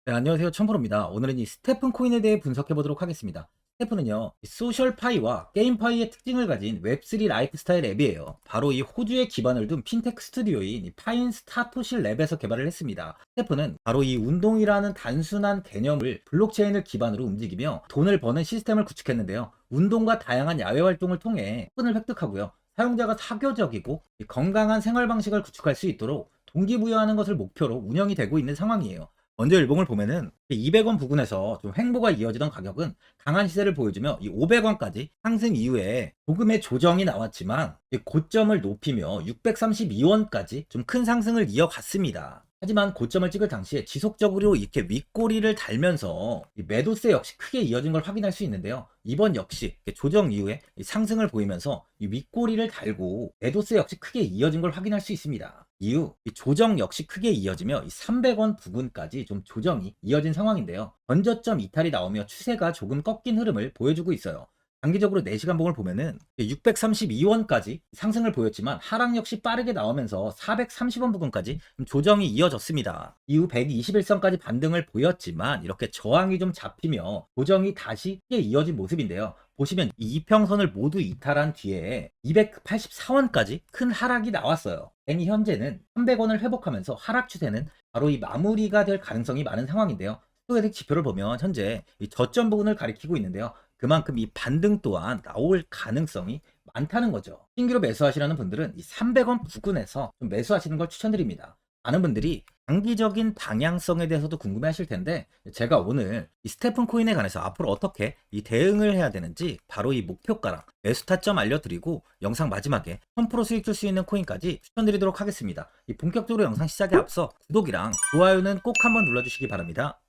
네, 안녕하세요. 천프로입니다. 오늘은 이 스테픈 코인에 대해 분석해 보도록 하겠습니다. 스테픈은요, 이 소셜파이와 게임파이의 특징을 가진 웹3 라이프스타일 앱이에요. 바로 이 호주에 기반을 둔 핀테크 스튜디오인 이 파인 스타토시 랩에서 개발을 했습니다. 스테픈은 바로 이 운동이라는 단순한 개념을 블록체인을 기반으로 움직이며 돈을 버는 시스템을 구축했는데요. 운동과 다양한 야외 활동을 통해 폰을 획득하고요. 사용자가 사교적이고 이 건강한 생활 방식을 구축할 수 있도록 동기부여하는 것을 목표로 운영이 되고 있는 상황이에요. 먼저 일봉을 보면은 200원 부근에서 좀 횡보가 이어지던 가격은 강한 시세를 보여주며 이 500원까지 상승 이후에 조금의 조정이 나왔지만 고점을 높이며 632원까지 좀 큰 상승을 이어갔습니다. 하지만 고점을 찍을 당시에 지속적으로 이렇게 윗꼬리를 달면서 이 매도세 역시 크게 이어진 걸 확인할 수 있는데요. 이번 역시 조정 이후에 상승을 보이면서 이 윗꼬리를 달고 매도세 역시 크게 이어진 걸 확인할 수 있습니다. 이후 이 조정 역시 크게 이어지며 이 300원 부근까지 좀 조정이 이어진 상황인데요. 전저점 이탈이 나오며 추세가 조금 꺾인 흐름을 보여주고 있어요. 단기적으로 4시간 봉을 보면은 632원까지 상승을 보였지만 하락 역시 빠르게 나오면서 430원 부근까지 조정이 이어졌습니다. 이후 121선까지 반등을 보였지만 이렇게 저항이 좀 잡히며 조정이 다시 이어진 모습인데요. 보시면 이 이평선을 모두 이탈한 뒤에 284원까지 큰 하락이 나왔어요. 이 현재는 300원을 회복하면서 하락 추세는 바로 이 마무리가 될 가능성이 많은 상황인데요. 스토캐스틱 지표를 보면 현재 이 저점 부분을 가리키고 있는데요. 그만큼 이 반등 또한 나올 가능성이 많다는 거죠. 신규로 매수하시라는 분들은 이 300원 부근에서 좀 매수하시는 걸 추천드립니다. 많은 분들이 장기적인 방향성에 대해서도 궁금해 하실 텐데 제가 오늘 이 스테픈 코인에 관해서 앞으로 어떻게 이 대응을 해야 되는지 바로 이 목표가랑 매수 타점 알려드리고 영상 마지막에 1000% 수익 줄 수 있는 코인까지 추천드리도록 하겠습니다. 이 본격적으로 영상 시작에 앞서 구독이랑 좋아요는 꼭 한번 눌러주시기 바랍니다.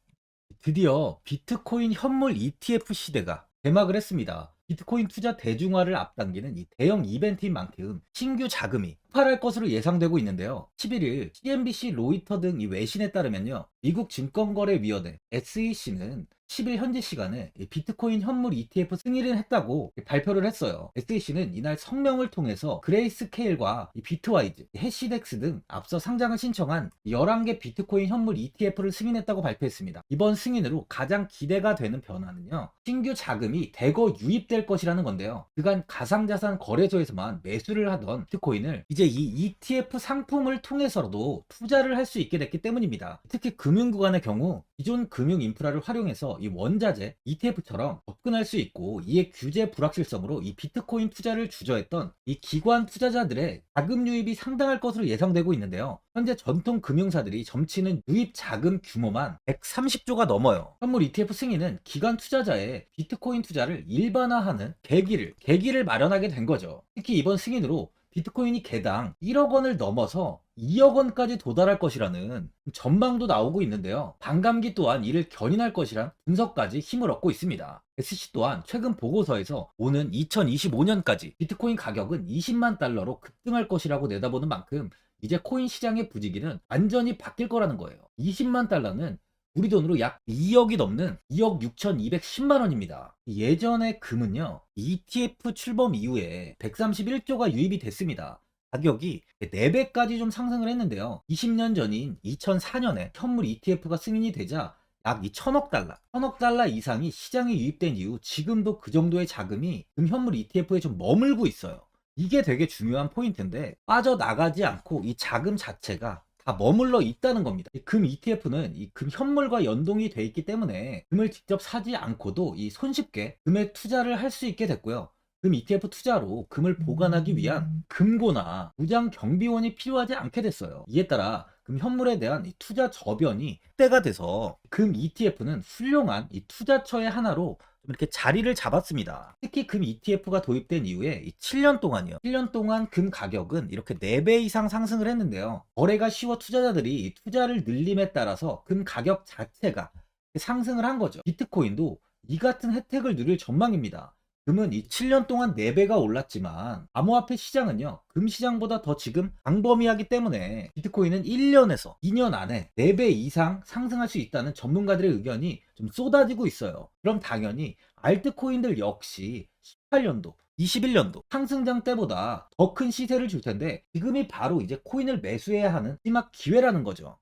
드디어 비트코인 현물 ETF 시대가 개막을 했습니다. 비트코인 투자 대중화를 앞당기는 이 대형 이벤트인 만큼 신규 자금이 폭발할 것으로 예상되고 있는데요. 11일 CNBC, 로이터 등 이 외신에 따르면요. 미국 증권거래위원회 SEC는 10일 현지 시간에 비트코인 현물 ETF 승인을 했다고 발표를 했어요. SEC는 이날 성명을 통해서 그레이스케일과 비트와이즈, 해시덱스 등 앞서 상장을 신청한 11개 비트코인 현물 ETF를 승인했다고 발표했습니다. 이번 승인으로 가장 기대가 되는 변화는요. 신규 자금이 대거 유입될 것이라는 건데요. 그간 가상자산 거래소에서만 매수를 하던 비트코인을 이제 이 ETF 상품을 통해서도 투자를 할 수 있게 됐기 때문입니다. 특히 금융구간의 경우 기존 금융 인프라를 활용해서 이 원자재 ETF처럼 접근할 수 있고 이에 규제 불확실성으로 이 비트코인 투자를 주저했던 이 기관 투자자들의 자금 유입이 상당할 것으로 예상되고 있는데요. 현재 전통 금융사들이 점치는 유입 자금 규모만 130조가 넘어요. 현물 ETF 승인은 기관 투자자의 비트코인 투자를 일반화하는 계기를 마련하게 된 거죠. 특히 이번 승인으로 비트코인이 개당 1억 원을 넘어서 2억 원까지 도달할 것이라는 전망도 나오고 있는데요. 반감기 또한 이를 견인할 것이란 분석까지 힘을 얻고 있습니다. SC 또한 최근 보고서에서 오는 2025년까지 비트코인 가격은 20만 달러로 급등할 것이라고 내다보는 만큼 이제 코인 시장의 부지기는 완전히 바뀔 거라는 거예요. 20만 달러는 우리 돈으로 약 2억이 넘는 2억 6,210만 원입니다. 예전에 금은요, ETF 출범 이후에 131조가 유입이 됐습니다. 가격이 4배까지 좀 상승을 했는데요. 20년 전인 2004년에 현물 ETF가 승인이 되자 약 1000억 달러 이상이 시장에 유입된 이후 지금도 그 정도의 자금이 현물 ETF에 좀 머물고 있어요. 이게 되게 중요한 포인트인데 빠져나가지 않고 이 자금 자체가 다 머물러 있다는 겁니다. 금 ETF는 이 금 현물과 연동이 돼 있기 때문에 금을 직접 사지 않고도 이 손쉽게 금에 투자를 할 수 있게 됐고요. 금 ETF 투자로 금을 보관하기 위한 금고나 무장 경비원이 필요하지 않게 됐어요. 이에 따라 금 현물에 대한 이 투자 저변이 확대가 돼서 금 ETF는 훌륭한 이 투자처의 하나로 좀 이렇게 자리를 잡았습니다. 특히 금 ETF가 도입된 이후에 7년 동안이요. 7년 동안 금 가격은 이렇게 4배 이상 상승을 했는데요. 거래가 쉬워 투자자들이 투자를 늘림에 따라서 금 가격 자체가 상승을 한 거죠. 비트코인도 이 같은 혜택을 누릴 전망입니다. 금은 이 7년 동안 4배가 올랐지만 암호화폐 시장은요. 금 시장보다 더 지금 광범위하기 때문에 비트코인은 1년에서 2년 안에 4배 이상 상승할 수 있다는 전문가들의 의견이 좀 쏟아지고 있어요. 그럼 당연히 알트코인들 역시 18년도 21년도 상승장 때보다 더 큰 시세를 줄 텐데 지금이 바로 이제 코인을 매수해야 하는 마지막 기회라는 거죠.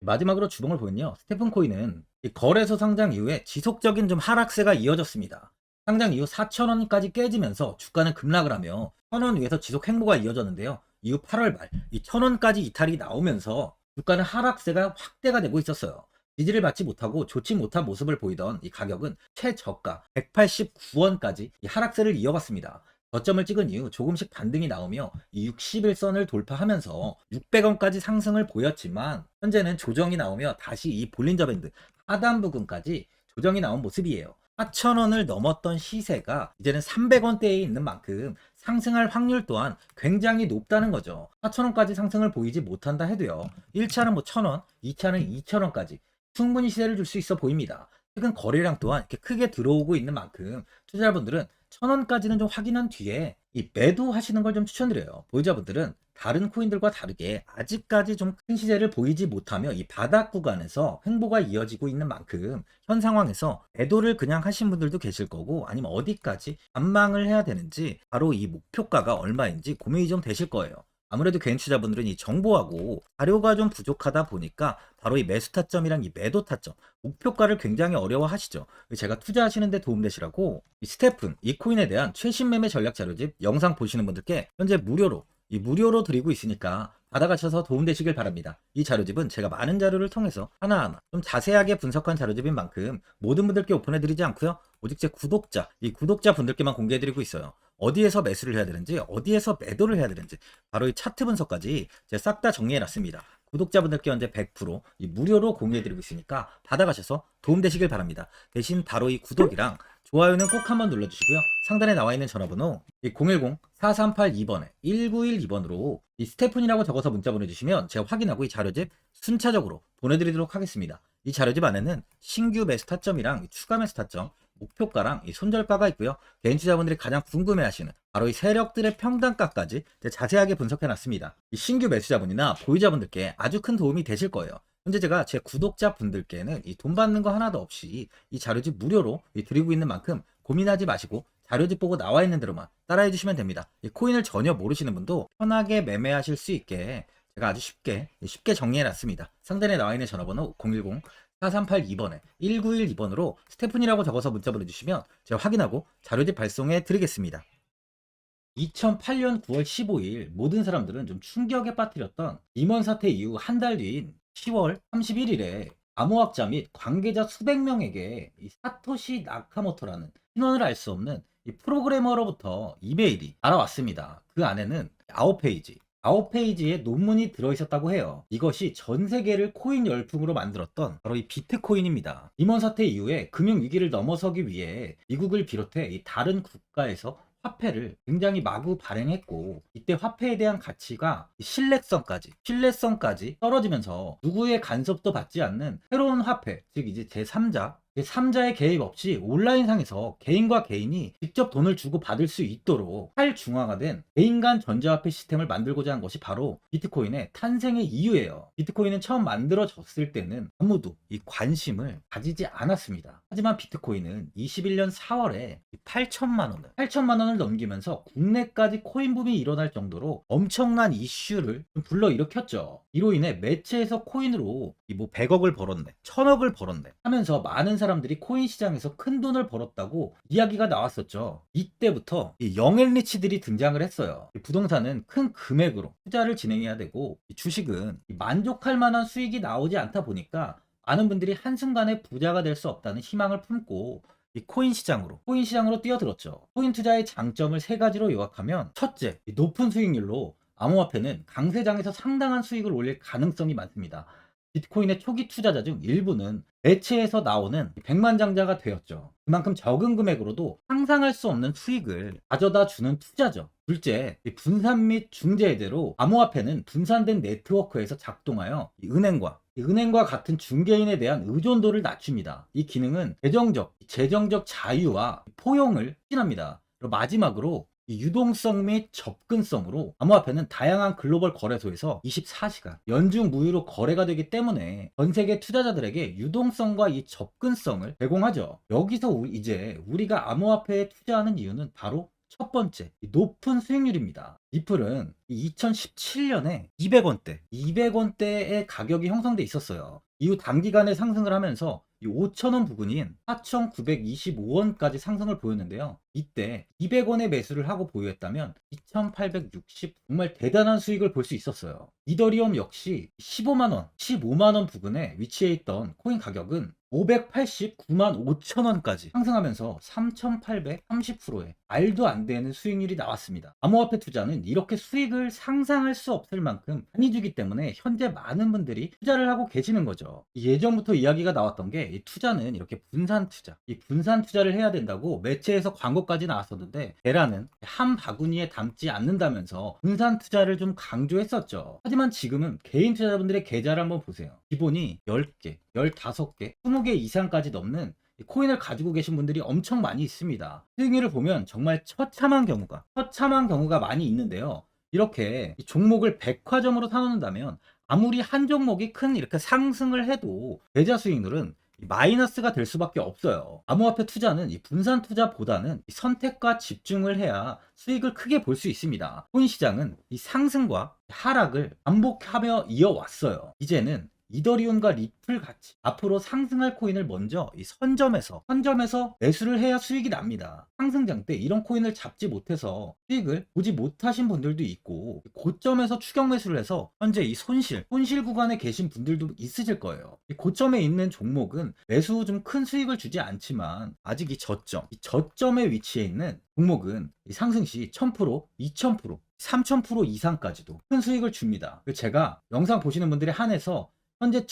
마지막으로 주봉을 보면요. 스테픈 코인은 이 거래소 상장 이후에 지속적인 좀 하락세가 이어졌습니다. 상장 이후 4,000원까지 깨지면서 주가는 급락을 하며 1,000원 위에서 지속 행보가 이어졌는데요. 이후 8월 말 이 1,000원까지 이탈이 나오면서 주가는 하락세가 확대가 되고 있었어요. 지지를 받지 못하고 좋지 못한 모습을 보이던 이 가격은 최저가 189원까지 이 하락세를 이어갔습니다. 저점을 찍은 이후 조금씩 반등이 나오며 이 60일선을 돌파하면서 600원까지 상승을 보였지만 현재는 조정이 나오며 다시 이 볼린저 밴드 하단 부근까지 조정이 나온 모습이에요. 4,000원을 넘었던 시세가 이제는 300원대에 있는 만큼 상승할 확률 또한 굉장히 높다는 거죠. 4,000원까지 상승을 보이지 못한다 해도요. 1차는 뭐 1,000원, 2차는 2,000원까지 충분히 시세를 줄 수 있어 보입니다. 최근 거래량 또한 이렇게 크게 들어오고 있는 만큼 투자자분들은 1,000원까지는 좀 확인한 뒤에 이 매도하시는 걸 좀 추천드려요. 보유자분들은 다른 코인들과 다르게 아직까지 좀 큰 시세를 보이지 못하며 이 바닥 구간에서 횡보가 이어지고 있는 만큼 현 상황에서 매도를 그냥 하신 분들도 계실 거고 아니면 어디까지 관망을 해야 되는지 바로 이 목표가가 얼마인지 고민이 좀 되실 거예요. 아무래도 개인 투자분들은 이 정보하고 자료가 좀 부족하다 보니까 바로 이 매수 타점이랑 이 매도 타점, 목표가를 굉장히 어려워하시죠. 제가 투자하시는데 도움되시라고 이 스테픈, 이 코인에 대한 최신 매매 전략 자료집 영상 보시는 분들께 현재 무료로 드리고 있으니까 받아가셔서 도움되시길 바랍니다. 이 자료집은 제가 많은 자료를 통해서 하나하나 좀 자세하게 분석한 자료집인 만큼 모든 분들께 오픈해드리지 않고요. 오직 제 이 구독자 분들께만 공개해드리고 있어요. 어디에서 매수를 해야 되는지, 어디에서 매도를 해야 되는지, 바로 이 차트 분석까지 제가 싹 다 정리해놨습니다. 구독자분들께 현재 100%이 무료로 공유해드리고 있으니까 받아가셔서 도움되시길 바랍니다. 대신 바로 이 구독이랑 좋아요는 꼭 한번 눌러주시고요. 상단에 나와 있는 전화번호 010-4382번에 1912번으로 이 스테픈이라고 적어서 문자 보내주시면 제가 확인하고 이 자료집 순차적으로 보내드리도록 하겠습니다. 이 자료집 안에는 신규 매수 타점이랑 추가 매수 타점, 목표가랑 이 손절가가 있고요. 개인 투자분들이 가장 궁금해하시는 바로 이 세력들의 평단가까지 자세하게 분석해놨습니다. 이 신규 매수자분이나 보유자분들께 아주 큰 도움이 되실 거예요. 현재 제가 제 구독자분들께는 이 돈 받는 거 하나도 없이 이 자료집 무료로 드리고 있는 만큼 고민하지 마시고 자료집 보고 나와 있는 대로만 따라해 주시면 됩니다. 이 코인을 전혀 모르시는 분도 편하게 매매하실 수 있게 제가 아주 쉽게 정리해 놨습니다. 상단에 나와 있는 전화번호 010-4382번에 1912번으로 스테픈이라고 적어서 문자 보내주시면 제가 확인하고 자료집 발송해 드리겠습니다. 2008년 9월 15일 모든 사람들은 좀 충격에 빠뜨렸던 임원 사태 이후 한 달 뒤인 10월 31일에 암호학자 및 관계자 수백 명에게 이 사토시 나카모토라는 신원을 알 수 없는 이 프로그래머로부터 이메일이 날아왔습니다. 그 안에는 9페이지의 논문이 들어있었다고 해요. 이것이 전 세계를 코인 열풍으로 만들었던 바로 이 비트코인입니다. 임원 사태 이후에 금융위기를 넘어서기 위해 미국을 비롯해 이 다른 국가에서 화폐를 굉장히 마구 발행했고 이때 화폐에 대한 가치가 신뢰성까지 떨어지면서 누구의 간섭도 받지 않는 새로운 화폐, 즉 이제 제3자의 개입 없이 온라인상에서 개인과 개인이 직접 돈을 주고 받을 수 있도록 탈중앙화된 개인 간 전자화폐 시스템을 만들고자 한 것이 바로 비트코인의 탄생의 이유예요. 비트코인은 처음 만들어졌을 때는 아무도 이 관심을 가지지 않았습니다. 하지만 비트코인은 21년 4월에 8천만 원을 넘기면서 국내까지 코인 붐이 일어날 정도로 엄청난 이슈를 불러일으켰죠. 이로 인해 매체에서 코인으로 뭐 100억을 벌었네, 1000억을 벌었네 하면서 많은 사람들이 코인 시장에서 큰 돈을 벌었다고 이야기가 나왔었죠. 이때부터 이 영앤리치들이 등장을 했어요. 부동산은 큰 금액으로 투자를 진행해야 되고 주식은 만족할 만한 수익이 나오지 않다 보니까 많은 분들이 한순간에 부자가 될 수 없다는 희망을 품고 이 코인 시장으로 뛰어들었죠. 코인 투자의 장점을 세 가지로 요약하면 첫째, 높은 수익률로 암호화폐는 강세장에서 상당한 수익을 올릴 가능성이 많습니다. 비트코인의 초기 투자자 중 일부는 매체에서 나오는 백만장자가 되었죠. 그만큼 적은 금액으로도 상상할 수 없는 수익을 가져다 주는 투자죠. 둘째, 분산 및 중재대로 암호화폐는 분산된 네트워크에서 작동하여 은행과 같은 중개인에 대한 의존도를 낮춥니다. 이 기능은 재정적 자유와 포용을 추진합니다. 마지막으로 이 유동성 및 접근성으로 암호화폐는 다양한 글로벌 거래소에서 24시간 연중 무휴로 거래가 되기 때문에 전 세계 투자자들에게 유동성과 이 접근성을 제공하죠. 여기서 이제 우리가 암호화폐에 투자하는 이유는 바로 첫 번째, 이 높은 수익률입니다. 리플은 2017년에 200원대의 가격이 형성돼 있었어요. 이후 단기간에 상승을 하면서 이 5,000원 부근인 4,925원까지 상승을 보였는데요. 이때 200원의 매수를 하고 보유했다면 2,860 정말 대단한 수익을 볼 수 있었어요. 이더리움 역시 15만원, 15만원 부근에 위치해 있던 코인 가격은 589만 5천원까지 상승하면서 3,830%의 말도 안 되는 수익률이 나왔습니다. 암호화폐 투자는 이렇게 수익을 상상할 수 없을 만큼 많이 주기 때문에 현재 많은 분들이 투자를 하고 계시는 거죠. 예전부터 이야기가 나왔던 게 이 투자는 이렇게 분산 투자, 이 분산 투자를 해야 된다고 매체에서 광고까지 나왔었는데 계란은 한 바구니에 담지 않는다면서 분산 투자를 좀 강조했었죠. 하지만 지금은 개인 투자자분들의 계좌를 한번 보세요. 기본이 10개, 15개, 20개 이상까지 넘는 코인을 가지고 계신 분들이 엄청 많이 있습니다. 수익률을 보면 정말 처참한 경우가 많이 있는데요. 이렇게 종목을 백화점으로 사놓는다면 아무리 한 종목이 큰 이렇게 상승을 해도 계좌 수익률은 마이너스가 될 수밖에 없어요. 암호화폐 투자는 이 분산 투자보다는 이 선택과 집중을 해야 수익을 크게 볼 수 있습니다. 코인 시장은 이 상승과 하락을 반복하며 이어왔어요. 이제는 이더리움과 리플 같이 앞으로 상승할 코인을 먼저 이 선점에서 매수를 해야 수익이 납니다. 상승장 때 이런 코인을 잡지 못해서 수익을 보지 못하신 분들도 있고 고점에서 추격 매수를 해서 현재 이 손실 구간에 계신 분들도 있으실 거예요. 이 고점에 있는 종목은 매수 후 좀 큰 수익을 주지 않지만 아직 이 저점에 위치해 있는 종목은 이 상승 시 1000%, 2000%, 3000% 이상까지도 큰 수익을 줍니다. 제가 영상 보시는 분들에 한해서 현재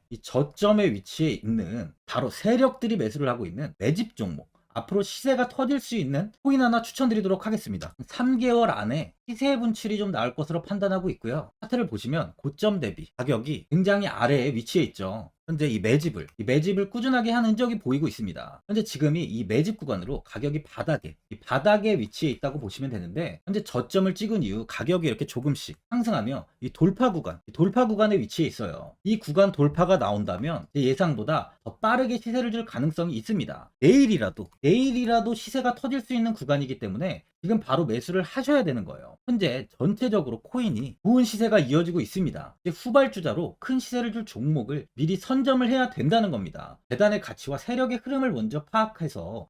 이 저점에 위치해 있는 바로 세력들이 매수를 하고 있는 매집 종목, 앞으로 시세가 터질 수 있는 코인 하나 추천드리도록 하겠습니다. 3개월 안에 시세 분출이 좀 나올 것으로 판단하고 있고요. 차트를 보시면 고점 대비 가격이 굉장히 아래에 위치해 있죠. 현재 이 매집을 꾸준하게 한 흔적이 보이고 있습니다. 현재 지금이 이 매집 구간으로 가격이 바닥에 위치해 있다고 보시면 되는데, 현재 저점을 찍은 이후 가격이 이렇게 조금씩 상승하며 이 돌파 구간에 위치해 있어요. 이 구간 돌파가 나온다면 제 예상보다 더 빠르게 시세를 줄 가능성이 있습니다. 내일이라도 시세가 터질 수 있는 구간이기 때문에 지금 바로 매수를 하셔야 되는 거예요. 현재 전체적으로 코인이 좋은 시세가 이어지고 있습니다. 이제 후발주자로 큰 시세를 줄 종목을 미리 선점을 해야 된다는 겁니다. 재단의 가치와 세력의 흐름을 먼저 파악해서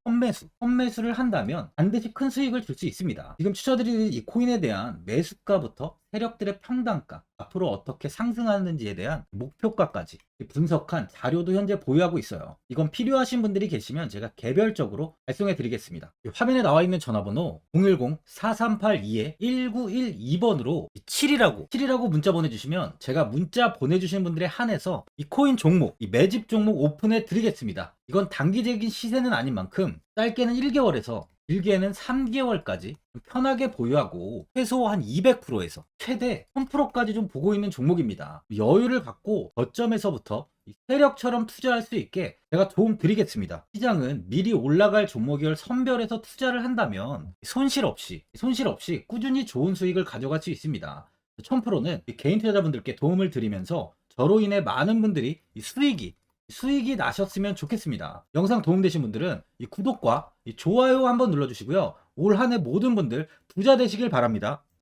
선매수를 한다면 반드시 큰 수익을 줄 수 있습니다. 지금 추천드리는 이 코인에 대한 매수가부터 세력들의 평단가, 앞으로 어떻게 상승하는지에 대한 목표가까지 분석한 자료도 현재 보유하고 있어요. 이건 필요하신 분들이 계시면 제가 개별적으로 발송해 드리겠습니다. 화면에 나와 있는 전화번호 010-4382-1912번으로 7이라고 문자 보내주시면 제가 문자 보내주신 분들에 한해서 이 코인 종목, 이 매집 종목 오픈해 드리겠습니다. 이건 단기적인 시세는 아닌 만큼 짧게는 1개월에서 길게는 3개월까지 편하게 보유하고 최소 한 200%에서 최대 1000%까지 좀 보고 있는 종목입니다. 여유를 갖고 저점에서부터 세력처럼 투자할 수 있게 제가 도움 드리겠습니다. 시장은 미리 올라갈 종목을 선별해서 투자를 한다면 손실 없이 꾸준히 좋은 수익을 가져갈 수 있습니다. 1000%는 개인 투자자분들께 도움을 드리면서 저로 인해 많은 분들이 수익이 나셨으면 좋겠습니다. 영상 도움되신 분들은 이 구독과 이 좋아요 한번 눌러주시고요. 올 한 해 모든 분들 부자 되시길 바랍니다.